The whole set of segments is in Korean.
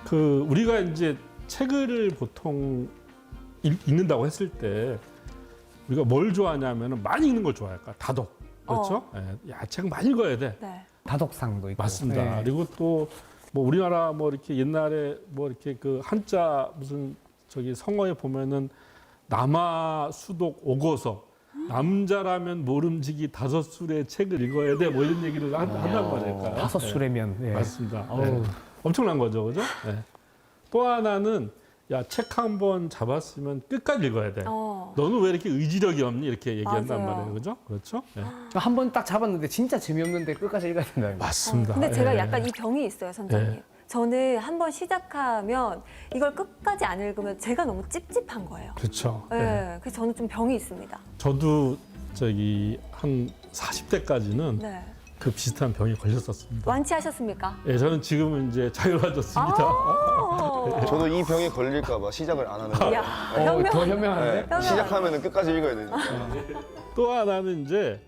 그 우리가 이제 책을 보통 읽는다고 했을 때 우리가 뭘 좋아하냐면은 많이 읽는 걸 좋아할까? 다독. 그렇죠? 예, 야, 책 많이 읽어야 돼. 네. 다독상도 있고. 맞습니다. 네. 그리고 또 뭐 우리나라 뭐 이렇게 옛날에 뭐 이렇게 그 한자 무슨 저기 성어에 보면은 남아 수독 오고서 남자라면 모름지기 다섯 술의 책을 읽어야 돼 뭐 이런 얘기를 한단 말일까요? 다섯 네. 수레면. 네. 맞습니다. 어우. 네. 엄청난 거죠, 그죠? 네. 또 하나는 야, 책 한 번 잡았으면 끝까지 읽어야 돼. 너는 왜 이렇게 의지력이 없니? 이렇게 얘기한단 맞아요. 말이에요, 그죠? 그렇죠? 네. 한 번 딱 잡았는데 진짜 재미없는데 끝까지 읽어야 된다는 거. 맞습니다. 근데 제가 예. 약간 이 병이 있어요, 선장님. 예. 저는 한 번 시작하면 이걸 끝까지 안 읽으면 제가 너무 찝찝한 거예요. 그렇죠. 예. 네. 그래서 저는 좀 병이 있습니다. 저도 저기 한 40대까지는 네. 그 비슷한 병에 걸렸었습니다. 완치하셨습니까? 예, 저는 지금은 이제 자유로워졌습니다. 아~ 저도 이 병에 걸릴까봐 시작을 안 하는 거예요. 야, 더 현명. 현명한데? 네, 시작하면 끝까지 읽어야 되니까. 또 하나는 이제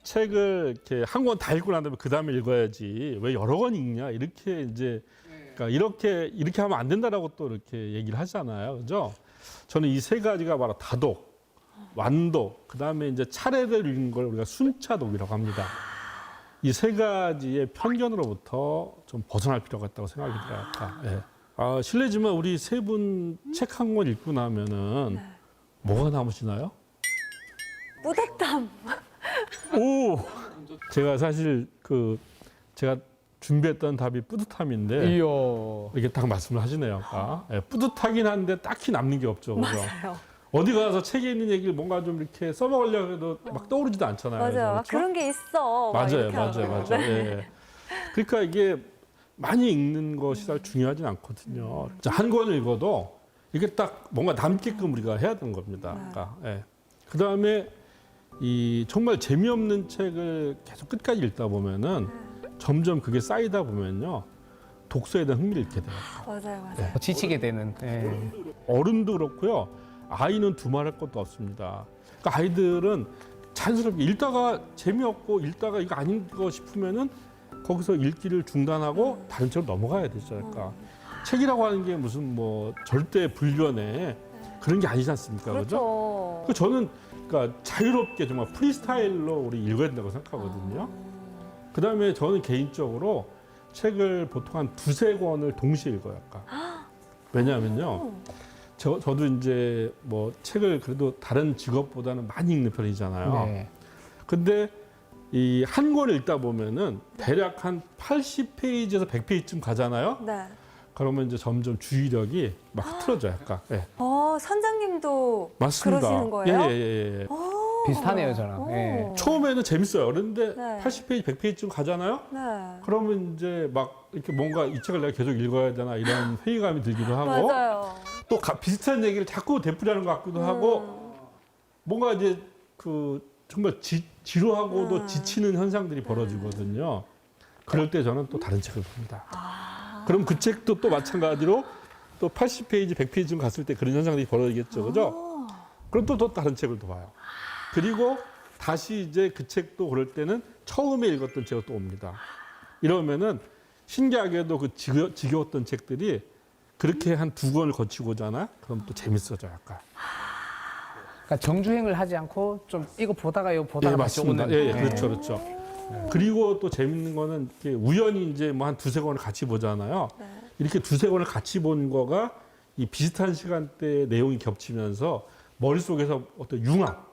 책을 이렇게 한 권 다 읽고 난 다음에 그 다음에 읽어야지 왜 여러 권 읽냐 이렇게 이제 그러니까 이렇게 하면 안 된다라고 또 이렇게 얘기를 하잖아요, 그죠? 저는 이 세 가지가 바로 다독, 완독, 그 다음에 이제 차례대로 읽는 걸 우리가 순차독이라고 합니다. 이 세 가지의 편견으로부터 좀 벗어날 필요가 있다고 생각이 들어요. 예. 아, 실례지만 우리 세 분 책 한 권 읽고 나면은 뭐가 남으시나요? 뿌듯함. 오, 제가 사실 제가 준비했던 답이 뿌듯함인데 이야. 이렇게 딱 말씀을 하시네요. 아까. 예, 뿌듯하긴 한데 딱히 남는 게 없죠, 그죠? 맞아요. 어디 가서 책에 있는 얘기를 뭔가 좀 이렇게 써먹으려고 해도 막 떠오르지도 않잖아요. 맞아요. 아, 그렇죠? 그런 게 있어. 막 맞아요, 이렇게 맞아요, 하고. 맞아요. 네. 예. 그러니까 이게 많이 읽는 것이 잘 중요하진 않거든요. 자, 한 권을 읽어도 이게 딱 뭔가 남게끔 우리가 해야 되는 겁니다. 그러니까, 예. 그 다음에 이 정말 재미없는 책을 계속 끝까지 읽다 보면은 점점 그게 쌓이다 보면요 독서에 대한 흥미를 잃게 돼요. 맞아요, 맞아요. 지치게 되는. 예. 어른도 그렇고요. 아이는 두말할 것도 없습니다. 그러니까 아이들은 자연스럽게 읽다가 재미없고 읽다가 이거 아닌 거 싶으면은 거기서 읽기를 중단하고 다른 책으로 넘어가야 되죠. 그러니까 책이라고 하는 게 무슨 뭐 절대 불변의 그런 게 아니지 않습니까? 그죠? 그렇죠. 저는 그러니까 자유롭게 정말 프리스타일로 우리 읽어야 된다고 생각하거든요. 그다음에 저는 개인적으로 책을 보통 한 두세 권을 동시에 읽어요. 아까. 왜냐하면요. 저도 이제 뭐 책을 그래도 다른 직업보다는 많이 읽는 편이잖아요. 네. 근데 이 한 권을 읽다 보면은 대략 한 80페이지에서 100페이지쯤 가잖아요. 네. 그러면 이제 점점 주의력이 막 흐트러져요. 약간. 예. 선장님도 맞습니다. 그러시는 거예요? 예. 비슷하네요, 저랑. 오. 예. 처음에는 재밌어요. 그런데 네. 80페이지, 100페이지쯤 가잖아요. 네. 그러면 이제 막 이렇게 뭔가 이 책을 내가 계속 읽어야 되나 이런 회의감이 들기도 하고 맞아요. 또 비슷한 얘기를 자꾸 되풀이하는 것 같기도 하고 뭔가 이제 정말 지루하고도 지치는 현상들이 벌어지거든요. 그럴 때 저는 또 다른 책을 봅니다. 그럼 그 책도 또 마찬가지로 또 80페이지, 100페이지쯤 갔을 때 그런 현상들이 벌어지겠죠. 그죠? 그럼 또 다른 책을 또 봐요. 그리고 다시 이제 그 책도 그럴 때는 처음에 읽었던 책을 또 옵니다. 이러면은 신기하게도 그 지겨웠던 책들이 그렇게 한 두 권을 거치고 오잖아? 그럼 또 재밌어져, 약간. 그러니까 정주행을 하지 않고 좀 이거 보다가 이거 보다가 예, 다시 맞습니다. 오는. 예, 그렇죠, 그렇죠. 그리고 또 재밌는 거는 이렇게 우연히 이제 뭐 한 두세 권을 같이 보잖아요. 이렇게 두세 권을 같이 본 거가 이 비슷한 시간대에 내용이 겹치면서 머릿속에서 어떤 융합.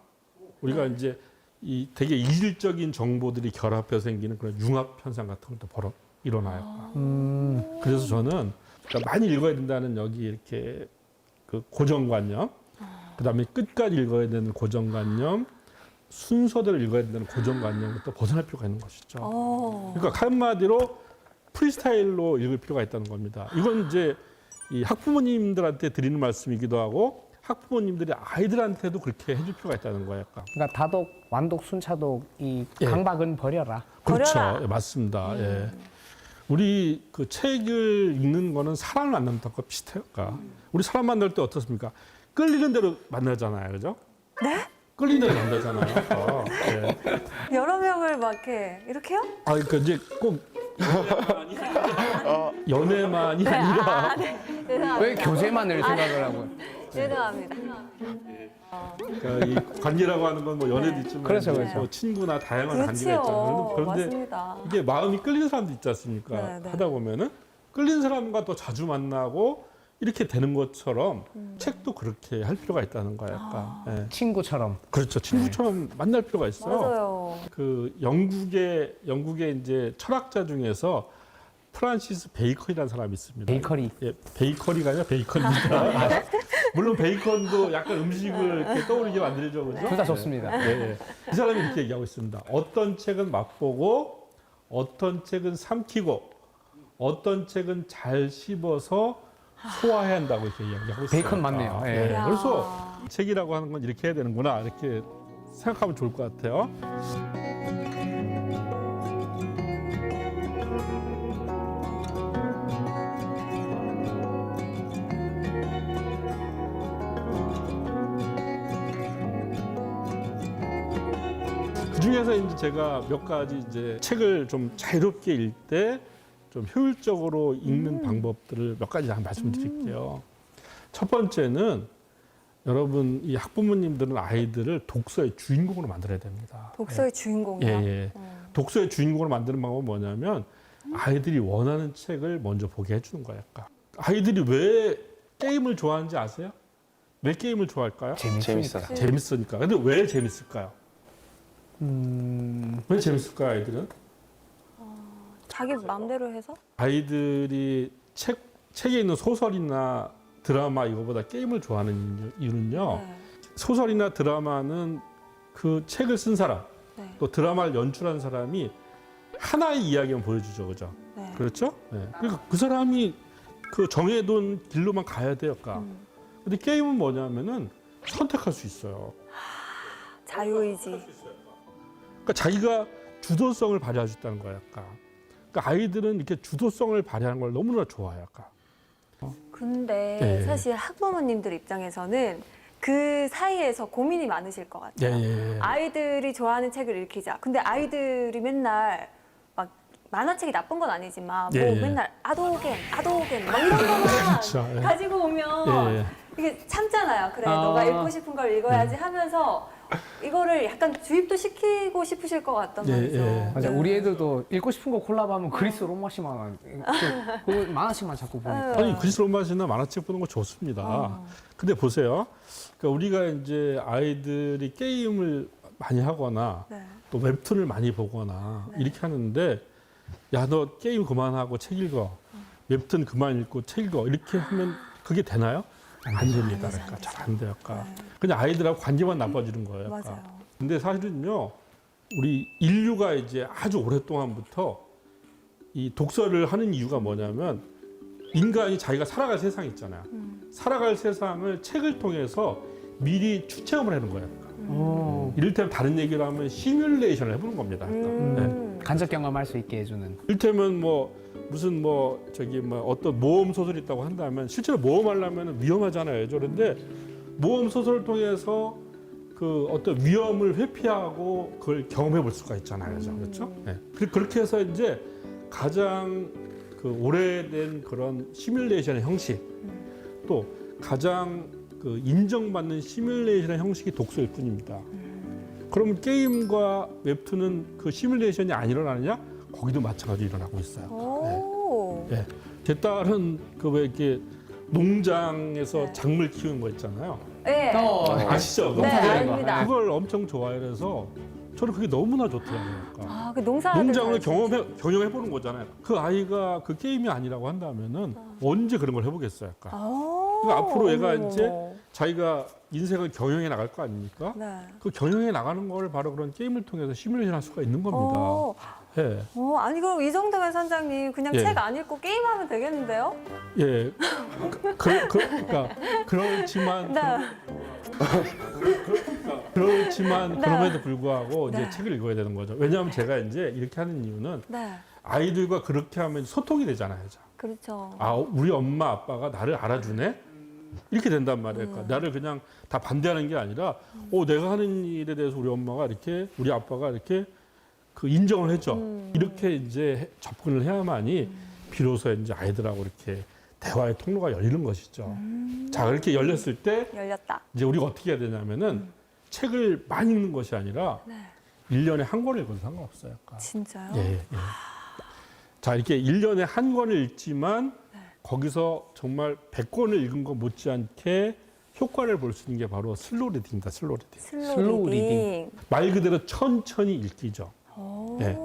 우리가 이제 이 되게 이질적인 정보들이 결합해서 생기는 그런 융합 현상 같은 것도 일어나요. 그래서 저는 그러니까 많이 읽어야 된다는 여기 이렇게 그 고정관념, 그 다음에 끝까지 읽어야 되는 고정관념, 순서대로 읽어야 된다는 고정관념부터 벗어날 필요가 있는 것이죠. 그러니까 한마디로 프리스타일로 읽을 필요가 있다는 겁니다. 이건 이제 이 학부모님들한테 드리는 말씀이기도 하고 학부모님들이 아이들한테도 그렇게 해줄 필요가 있다는 거예요. 약간. 그러니까 다독, 완독, 순차독 이 예. 강박은 버려라. 그렇죠. 버려라. 예, 맞습니다. 예. 우리 그 책을 읽는 거는 사람을 만나는 것과 비슷해요. 그러니까 우리 사람 만날 때 어떻습니까? 끌리는 대로 만나잖아요. 그죠? 네? 끌린다는 남자잖아요. 네. 여러 명을 막 이렇게요? 아, 그러니까 이제 꼭 연애만이 아니라 죄송합니다. 왜 교제만을 생각을 하고? 죄송합니다. 그러니까 이 관계라고 하는 건 뭐 연애도 있지만 그렇죠, 이제 그렇죠. 뭐 친구나 다양한 관계가 있잖아요. 그렇지요. 그런데 맞습니다. 이게 마음이 끌리는 사람도 있지 않습니까? 네, 네. 하다 보면은 끌리는 사람과 또 자주 만나고 이렇게 되는 것처럼 책도 그렇게 할 필요가 있다는 거야, 약간. 예. 친구처럼. 그렇죠. 친구처럼 만날 필요가 있어요. 맞아요. 그 영국의 이제 철학자 중에서 프란시스 베이컨이라는 사람이 있습니다. 베이커리. 예, 베이커리가 아니라 베이컨입니다. 물론 베이컨도 약간 음식을 이렇게 떠오르게 만들죠, 그죠? 둘 다 좋습니다. 네. 이 사람이 이렇게 얘기하고 있습니다. 어떤 책은 맛보고, 어떤 책은 삼키고, 어떤 책은 잘 씹어서 소화해야 한다고 이렇게 이야기하고 있어요. 베이컨 맞네요. 예. 네. 이야. 그래서 책이라고 하는 건 이렇게 해야 되는구나 이렇게 생각하면 좋을 것 같아요. 그 중에서 이제 제가 몇 가지 이제 책을 좀 자유롭게 읽을 때 좀 효율적으로 읽는 방법들을 몇 가지 한번 말씀드릴게요. 첫 번째는 여러분 이 학부모님들은 아이들을 독서의 주인공으로 만들어야 됩니다. 독서의 주인공이요. 예, 예. 독서의 주인공으로 만드는 방법은 뭐냐면 아이들이 원하는 책을 먼저 보게 해주는 거예요. 약간. 아이들이 왜 게임을 좋아하는지 아세요? 왜 게임을 좋아할까요? 재밌어요. 재밌으니까. 근데 왜 재밌을까요? 왜 재밌을까요, 아이들은? 자기 마음대로 해서? 아이들이 책에 있는 소설이나 드라마 이거보다 게임을 좋아하는 이유는요. 네. 소설이나 드라마는 그 책을 쓴 사람, 네. 또 드라마를 연출한 사람이 하나의 이야기만 보여주죠, 그죠? 네. 그렇죠? 네. 그러니까 그 사람이 그 정해둔 길로만 가야 돼요, 그러니까. 근데 게임은 뭐냐면은 선택할 수 있어요. 자유의지. 그러니까 자기가 주도성을 발휘할 수 있다는 거예요, 약간. 그러니까 아이들은 이렇게 주도성을 발휘하는 걸 너무나 좋아해요, 약간. 근데 예. 사실 학부모님들 입장에서는 그 사이에서 고민이 많으실 것 예, 같아요. 예, 예. 아이들이 좋아하는 책을 읽히자. 근데 아이들이 맨날 막 만화책이 나쁜 건 아니지만 뭐 예, 예. 맨날 아도겐 막 이런 거만 그렇죠, 예. 가지고 오면 예, 예. 이게 참잖아요. 그래 아. 너가 읽고 싶은 걸 읽어야지 하면서 이거를 약간 주입도 시키고 싶으실 것 같단 예, 말이죠. 예. 맞아. 우리 애들도 읽고 싶은 거 콜라보하면 그리스 로마식만 그 만화책만 자꾸 보니까. 아니 그리스 로마시나 만화책 보는 거 좋습니다. 근데 보세요. 그러니까 우리가 이제 아이들이 게임을 많이 하거나 네. 또 웹툰을 많이 보거나 이렇게 하는데 야 너 게임 그만하고 책 읽어. 웹툰 그만 읽고 책 읽어. 이렇게 하면 그게 되나요? 안 됩니다. 그러니까 잘 안 돼요. 그러니까. 그냥 아이들하고 관계만 나빠지는 거예요. 그러니까. 맞아요. 근데 사실은요. 우리 인류가 이제 아주 오랫동안부터 이 독서를 하는 이유가 뭐냐면 인간이 자기가 살아갈 세상 있잖아요. 살아갈 세상을 책을 통해서 미리 추측을 하는 거예요. 이를테면 다른 얘기를 하면 시뮬레이션을 해보는 겁니다. 네. 간접 경험할 수 있게 해주는. 이를테면 뭐 무슨 뭐 저기 뭐 어떤 모험 소설이 있다고 한다면 실제로 모험하려면 위험하잖아요. 그런데 모험 소설을 통해서 그 어떤 위험을 회피하고 그걸 경험해 볼 수가 있잖아요. 그렇죠? 네. 그렇게 해서 이제 가장 그 오래된 그런 시뮬레이션의 형식 또 가장 그 인정받는 시뮬레이션의 형식이 독서일 뿐입니다. 그러면 게임과 웹툰은 그 시뮬레이션이 안 일어나느냐? 거기도 마찬가지로 일어나고 있어요. 오. 네. 제 딸은 그 왜 이렇게 농장에서 네. 작물 키우는 거 있잖아요. 네. 아시죠? 네, 압니다. 그걸 엄청 좋아해서 저는 그게 너무나 좋더라고요. 그러니까. 아, 그 농사를 농장을 잘 경영해 보는 거잖아요. 그 아이가 그 게임이 아니라고 한다면은 언제 그런 걸 해보겠어요? 약간. 그러니까 앞으로 얘가 어머, 이제 어머. 자기가 인생을 경영해 나갈 거 아닙니까? 네. 그 경영해 나가는 걸 바로 그런 게임을 통해서 시뮬레이션 할 수가 있는 겁니다. 예. 아니 그럼 이 정도면 선장님 그냥 예. 책 안 읽고 게임하면 되겠는데요? 예. 그러니까 그렇지만 네. 그렇지만 네. 그럼에도 불구하고 네. 이제 책을 읽어야 되는 거죠. 왜냐하면 제가 이제 이렇게 하는 이유는 네. 아이들과 그렇게 하면 소통이 되잖아요. 그렇죠. 아, 우리 엄마 아빠가 나를 알아주네. 이렇게 된단 말이에요. 그러니까 나를 그냥 다 반대하는 게 아니라, 내가 하는 일에 대해서 우리 엄마가 이렇게, 우리 아빠가 이렇게 그 인정을 해줘. 이렇게 이제 접근을 해야만이 비로소 이제 아이들하고 이렇게 대화의 통로가 열리는 것이죠. 자, 그렇게 열렸을 때 열렸다. 이제 우리가 어떻게 해야 되냐면은 책을 많이 읽는 것이 아니라 네. 1년에 한 권을 읽어도 상관없어요. 그러니까. 진짜요? 예. 자, 이렇게 1년에 한 권을 읽지만 거기서 정말 100권을 읽은 것 못지않게 효과를 볼 수 있는 게 바로 슬로우 리딩이다. 슬로우 리딩. 슬로우 리딩. 말 그대로 천천히 읽기죠. 오. 네.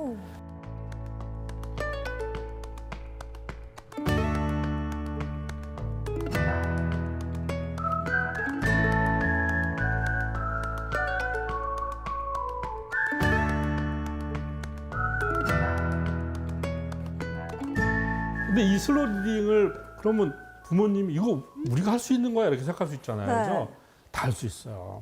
근데 이 슬로우 리딩을 그러면 부모님이 이거 우리가 할 수 있는 거야 이렇게 생각할 수 있잖아요. 네. 그죠? 다 할 수 있어요.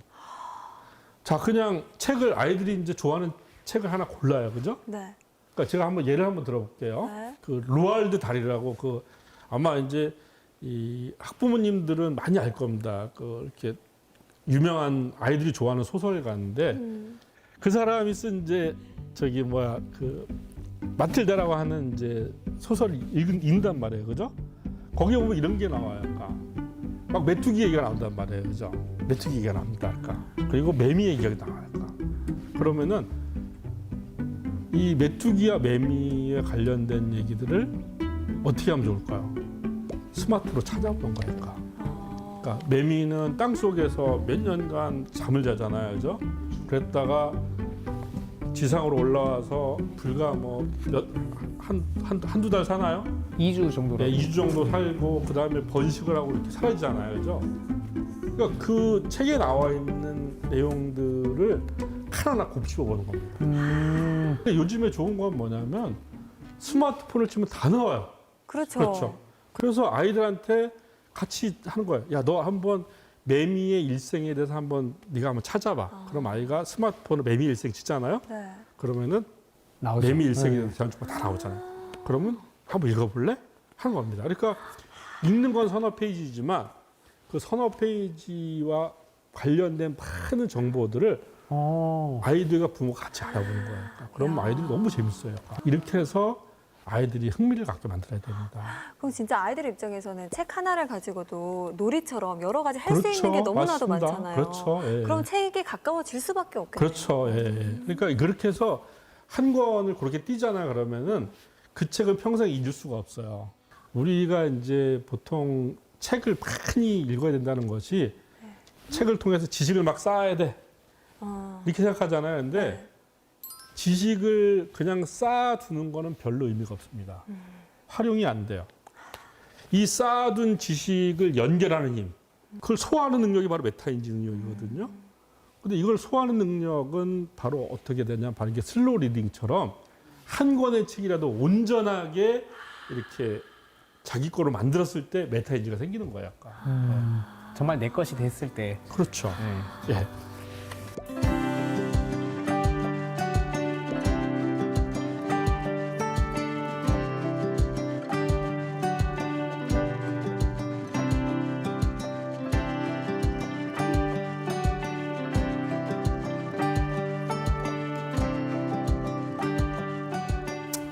자, 그냥 책을 아이들이 이제 좋아하는 책을 하나 골라요. 그죠? 네. 그러니까 제가 한번 예를 한번 들어볼게요. 네. 그 로알드 달이라고 그 아마 이제 이 학부모님들은 많이 알 겁니다. 그 이렇게 유명한 아이들이 좋아하는 소설가인데 그 사람이 쓴 이제 저기 뭐야 그 마틸다라고 하는 이제 소설을 읽는단 말이에요. 그죠? 거기에 보면 이런 게 나와요. 아까. 막 메뚜기 얘기가 나온단 말이에요. 그죠? 메뚜기 얘기가 나옵니다. 아까. 그리고 매미 얘기가 나와요. 아까. 그러면은 이 메뚜기와 매미에 관련된 얘기들을 어떻게 하면 좋을까요? 스마트로 찾아보는 거니까. 그러니까 매미는 땅 속에서 몇 년간 잠을 자잖아요. 그죠? 그랬다가 지상으로 올라와서 불과 뭐 한두 달 사나요? 2주 정도로. 네, 2주 정도 살고 그다음에 번식을 하고 이렇게 사라지잖아요. 그죠? 그러니까 그 책에 나와 있는 내용들을 하나하나 곱씹어 보는 겁니다. 근데 요즘에 좋은 건 뭐냐면 스마트폰을 치면 다 나와요. 그렇죠. 그렇죠. 그래서 아이들한테 같이 하는 거예요. 야, 너 한번 매미의 일생에 대해서 한번 네가 한번 찾아봐. 그럼 아이가 스마트폰을 매미 일생 치잖아요. 네. 그러면 나오죠. 매미 일생에 네. 대해서 대한축구 다 나오잖아요. 그러면 한번 읽어볼래? 하는 겁니다. 그러니까 읽는 건 서너 페이지지만 그 서너 페이지와 관련된 많은 정보들을 아이들과 부모가 같이 알아보는 거예요. 그러면 아이들이 너무 재밌어요. 이렇게 해서 아이들이 흥미를 갖게 만들어야 됩니다. 그럼 진짜 아이들 입장에서는 책 하나를 가지고도 놀이처럼 여러 가지 할 수 그렇죠. 있는 게 너무나도 맞습니다. 많잖아요. 그렇죠. 예. 그럼 책에 가까워질 수밖에 없겠네요. 그렇죠. 예. 그러니까 그렇게 해서 한 권을 그렇게 띄잖아요. 그러면은 그 책을 평생 잊을 수가 없어요. 우리가 이제 보통 책을 많이 읽어야 된다는 것이 책을 통해서 지식을 막 쌓아야 돼. 이렇게 생각하잖아요. 근데 지식을 그냥 쌓아두는 거는 별로 의미가 없습니다. 활용이 안 돼요. 이 쌓아둔 지식을 연결하는 힘, 그걸 소화하는 능력이 바로 메타인지 능력이거든요. 근데 이걸 소화하는 능력은 바로 어떻게 되냐, 바로 이게 슬로우 리딩처럼 한 권의 책이라도 온전하게 이렇게 자기 거로 만들었을 때 메타인지가 생기는 거예요. 약간. 정말 내 것이 됐을 때. 그렇죠. 네. 예.